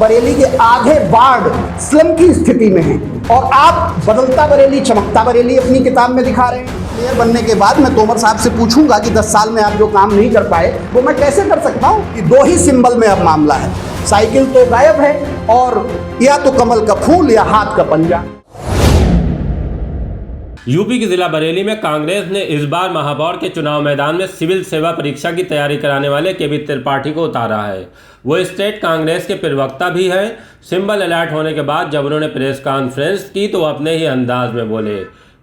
बरेली के आधे ward slum की स्थिति में हैं और आप बदलता बरेली चमकता बरेली अपनी किताब में दिखा रहे हैं। मेयर बनने के बाद मैं तोमर साहब से पूछूंगा कि 10 साल में आप जो काम नहीं कर पाए वो मैं कैसे कर सकता हूं कि 2 ही सिंबल में अब मामला है, साइकिल तो गायब है और या तो कमल का फूल या हाथ का पंजा। यूपी के जिला बरेली में कांग्रेस ने इस बार महापौर के चुनाव मैदान में सिविल सेवा परीक्षा की तैयारी कराने वाले केवी त्रिपाठी को उतारा है। वो स्टेट कांग्रेस के प्रवक्ता भी हैं। सिंबल अलर्ट होने के बाद जब उन्होंने प्रेस कॉन्फ्रेंस की तो अपने ही अंदाज में बोले।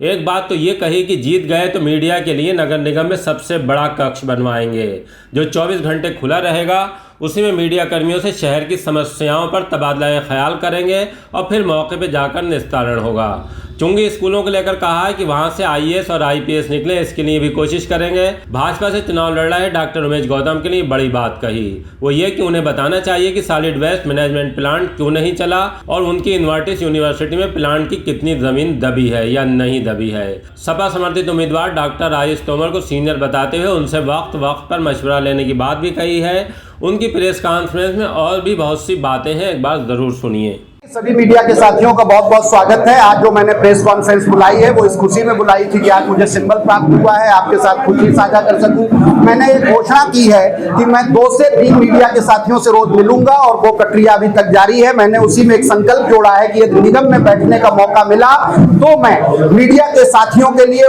एक बात तो ये कही कि जीत गए तो मीडिया के लिए नगर निगम में सबसे बड़ा कक्ष बनवाएंगे जो 24 घंटे खुला रहेगा। उसी में मीडिया कर्मियों से शहर की समस्याओं पर तबादला ख्याल करेंगे और फिर मौके पर जाकर निस्तारण होगा। चुंगी स्कूलों को लेकर कहा है कि वहां से आईएएस और आईपीएस निकले, इसके लिए भी कोशिश करेंगे। भाजपा से चुनाव लड़ रहे डॉक्टर उमेश गौतम के लिए बड़ी बात कही, वो ये कि उन्हें बताना चाहिए कि सॉलिड वेस्ट मैनेजमेंट प्लांट क्यों नहीं चला और उनकी इन्वर्टिस यूनिवर्सिटी में प्लांट की कितनी जमीन दबी है या नहीं दबी है। सपा समर्थित उम्मीदवार डॉक्टर आयुष तोमर को सीनियर बताते हुए उनसे वक्त वक्त पर मशवरा लेने की बात भी कही है। उनकी प्रेस कॉन्फ्रेंस में और भी बहुत सी बातें हैं, एक बार जरूर सुनिए। सभी मीडिया के साथियों का बहुत बहुत स्वागत है। आज जो मैंने प्रेस कॉन्फ्रेंस बुलाई है वो इस खुशी में बुलाई थी कि आज मुझे सिंबल प्राप्त हुआ है, आपके साथ खुशी साझा कर सकूं। मैंने एक घोषणा की है कि मैं 2 से 3 मीडिया के साथियों से रोज मिलूंगा और वो प्रक्रिया अभी तक जारी है। मैंने उसी में एक संकल्प जोड़ा है कि यदि निगम में बैठने का मौका मिला तो मैं मीडिया के साथियों के लिए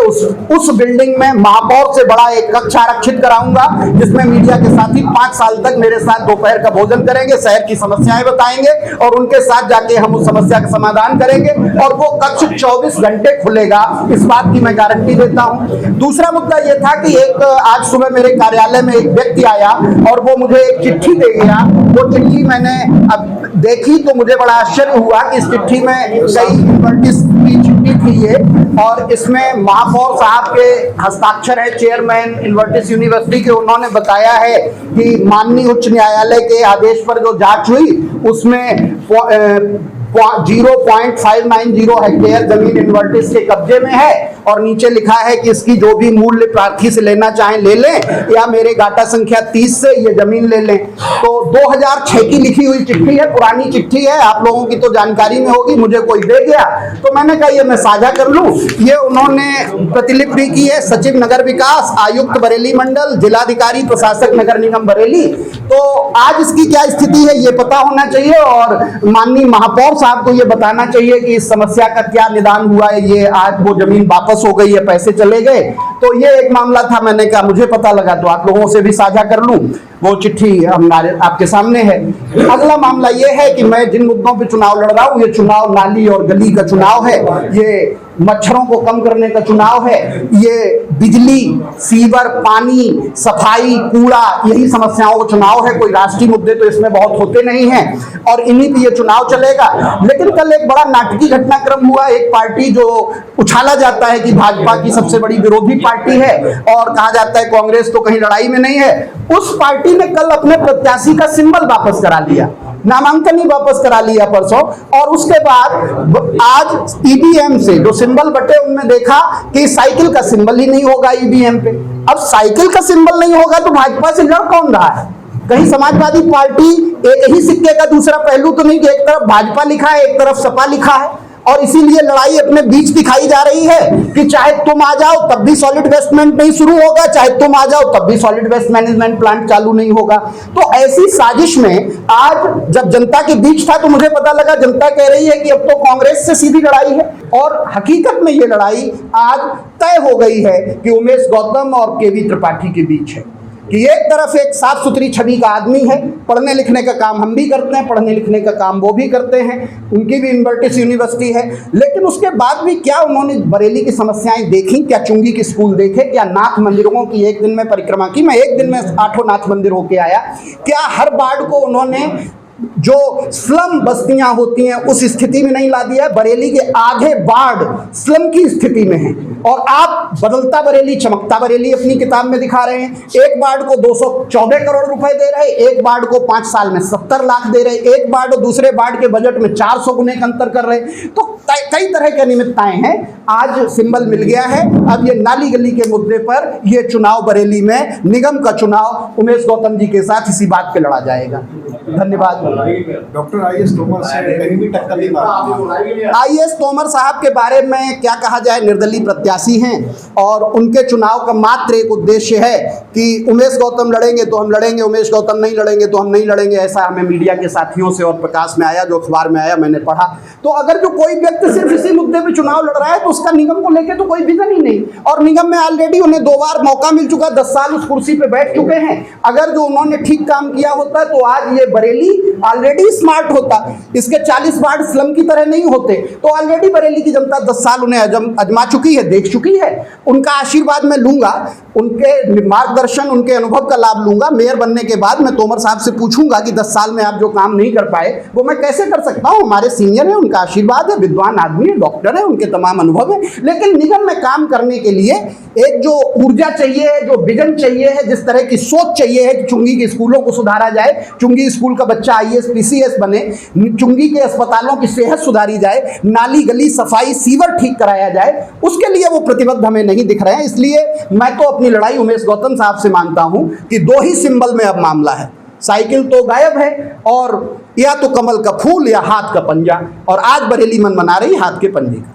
उस बिल्डिंग में महापौर से बड़ा एक कक्ष आरक्षित कराऊंगा जिसमें मीडिया के साथी 5 साल तक मेरे साथ दोपहर का भोजन करेंगे, शहर की समस्याएं बताएंगे और उनके साथ जाके हम उस समस्या का समाधान करेंगे और वो कक्ष 24 घंटे खुलेगा, इस बात की मैं गारंटी देता हूं। दूसरा मुद्दा ये था कि आज सुबह मेरे कार्यालय में एक व्यक्ति आया और वो मुझे एक चिट्ठी दे गया। वो चिट्ठी मैंने अब देखी तो मुझे बड़ा आश्चर्य हुआ कि इस चिट्ठी में कई इन्वर्टिस की चिट्ठी थी ये और इसमें महापौर साहब के हस्ताक्षर है, चेयरमैन इन्वर्टिस यूनिवर्सिटी के। उन्होंने बताया है कि माननीय उच्च न्यायालय के आदेश पर जो जांच हुई उसमें 0.590 हेक्टेयर जमीन इन्वर्टिस के कब्जे में है और नीचे लिखा है कि इसकी जो भी मूल्य प्रार्थी से लेना चाहें ले लें या मेरे गाटा संख्या 30 से ये जमीन ले लें। तो 2006 की लिखी हुई चिट्ठी है, पुरानी चिट्ठी है, आप लोगों की तो जानकारी में होगी, मुझे कोई दे गया तो मैंने कहा ये मैं साझा कर लूं। ये उन्होंने प्रतिलिपि की है सचिव नगर विकास, आयुक्त बरेली मंडल, जिलाधिकारी प्रशासक नगर निगम बरेली। तो आज इसकी क्या स्थिति है ये पता होना चाहिए और माननीय महापौर साहब को ये बताना चाहिए कि इस समस्या का क्या निदान हुआ है। ये आज वो जमीन वापस हो गई है, पैसे चले गए, तो ये एक मामला था। मैंने कहा मुझे पता लगा तो आप लोगों से भी साझा कर लूं। वो चिट्ठी हमारे आपके सामने है। अगला मामला ये है कि मैं जिन मुद्दों पे चुनाव लड़ रहा हूं, ये चुनाव नाली और गली का चुनाव है, ये मच्छरों को कम करने का चुनाव है, ये बिजली, सीवर, पानी, सफाई, कूड़ा, यही समस्याओं का चुनाव है। कोई राष्ट्रीय मुद्दे तो इसमें बहुत होते नहीं हैं और इन्हीं पे ये चुनाव चलेगा। लेकिन कल एक बड़ा नाटकीय घटनाक्रम हुआ। एक पार्टी जो उछाला जाता है कि भाजपा की सबसे बड़ी विरोधी पार्टी है और कहा जाता है कांग्रेस तो कहीं लड़ाई में नहीं है, उस पार्टी ने कल अपने प्रत्याशी का सिंबल वापस करा लिया, नामांकन ही वापस करा लिया परसों। और उसके बाद आज ईवीएम से जो सिंबल बटे उनमें देखा कि साइकिल का सिंबल ही नहीं होगा ईवीएम पे। अब साइकिल का सिंबल नहीं होगा तो भाजपा से लड़ कौन रहा है? कहीं समाजवादी पार्टी एक ही सिक्के का दूसरा पहलू तो नहीं कि एक तरफ भाजपा लिखा है एक तरफ सपा लिखा है और इसीलिए लड़ाई अपने बीच दिखाई जा रही है कि चाहे तुम आ जाओ तब भी सॉलिड वेस्ट मैनेजमेंट नहीं शुरू होगा, चाहे तुम आ जाओ तब भी सॉलिड वेस्ट मैनेजमेंट प्लांट चालू नहीं होगा। तो ऐसी साजिश में आज जब जनता के बीच था तो मुझे पता लगा जनता कह रही है कि अब तो कांग्रेस से सीधी लड़ाई है और हकीकत में ये लड़ाई आज तय हो गई है कि उमेश गौतम और केवी त्रिपाठी के बीच है कि एक तरफ एक साफ सुथरी छवि का आदमी है, पढ़ने लिखने का काम हम भी करते हैं, पढ़ने लिखने का काम वो भी करते हैं, उनकी भी इन्वर्टिस यूनिवर्सिटी है। लेकिन उसके बाद भी क्या उन्होंने बरेली की समस्याएं देखी? क्या चुंगी के स्कूल देखे? क्या नाथ मंदिरों की एक दिन में परिक्रमा की? मैं एक दिन में 8 नाथ मंदिर होके आया। क्या हर वार्ड को उन्होंने जो स्लम बस्तियां होती हैं उस स्थिति में नहीं ला दिया? बरेली के आधे वार्ड स्लम की स्थिति में हैं और आप बदलता बरेली चमकता बरेली अपनी किताब में दिखा रहे हैं। एक वार्ड को 214 करोड़ रुपए दे रहे, एक वार्ड को 5 साल में 70 लाख दे रहे, एक वार्ड और दूसरे वार्ड के बजट में 400 गुने का अंतर कर रहे। तो कई तरह की अनियमितताएं हैं। आज सिंबल मिल गया है। अब ये नाली गली के मुद्दे पर ये चुनाव बरेली में निगम का चुनाव उमेश गौतम जी के साथ इसी बात पे लड़ा जाएगा। धन्यवाद। डॉक्टर आईएएस तोमर से कहीं भी टक्कर नहीं मारती। आईएएस तोमर साहब के बारे में क्या कहा जाए, निर्दलीय प्रत्याशी हैं और उनके चुनाव का मात्र एक उद्देश्य है कि उमेश गौतम लड़ेंगे तो हम लड़ेंगे, उमेश गौतम नहीं लड़ेंगे तो हम नहीं लड़ेंगे। ऐसा हमें मीडिया के साथियों से और प्रकाश में आया, जो अखबार में आया, मैंने पढ़ा। तो अगर जो कोई व्यक्ति सिर्फ इसी मुद्दे पे चुनाव लड़ रहा है तो उसका निगम को लेकर तो कोई विजन ही नहीं। और निगम में ऑलरेडी उन्हें 2 बार मौका मिल चुका, 10 साल उस कुर्सी पे बैठ चुके हैं। अगर जो उन्होंने ठीक काम किया होता तो आज ये बरेली ऑलरेडी स्मार्ट होता, इसके 40 वार्ड स्लम की तरह नहीं होते। तो ऑलरेडी बरेली की जनता 10 साल उन्हें अजमा चुकी है, देख चुकी है। उनका आशीर्वाद मैं लूंगा, उनके मार्गदर्शन, उनके अनुभव का लाभ लूंगा। मेयर बनने के बाद मैं तोमर साहब से पूछूंगा कि 10 साल में आप जो काम नहीं कर पाए वो मैं कैसे कर सकता हूं। हमारे सीनियर है, उनका आशीर्वाद है, विद्वान आदमी है, डॉक्टर है, उनके तमाम अनुभव है। लेकिन निगम में काम करने के लिए एक जो ऊर्जा चाहिए, जो विजन चाहिए है, जिस तरह की सोच चाहिए है कि चुंगी के स्कूलों को सुधारा जाए, चुंगी स्कूल का बच्चा आईएएस पीसीएस बने, चुंगी के अस्पतालों की सेहत सुधारी जाए, नाली गली सफाई सीवर ठीक कराया जाए, उसके लिए वो प्रतिबद्ध हमें नहीं दिख रहे हैं। इसलिए मैं तो अपनी लड़ाई उमेश गौतम साहब से मानता हूं कि 2 ही सिंबल में अब मामला है। साइकिल तो गायब है और या तो कमल का फूल या हाथ का पंजा, और आज बरेली मन मना रही हाथ के पंजे का।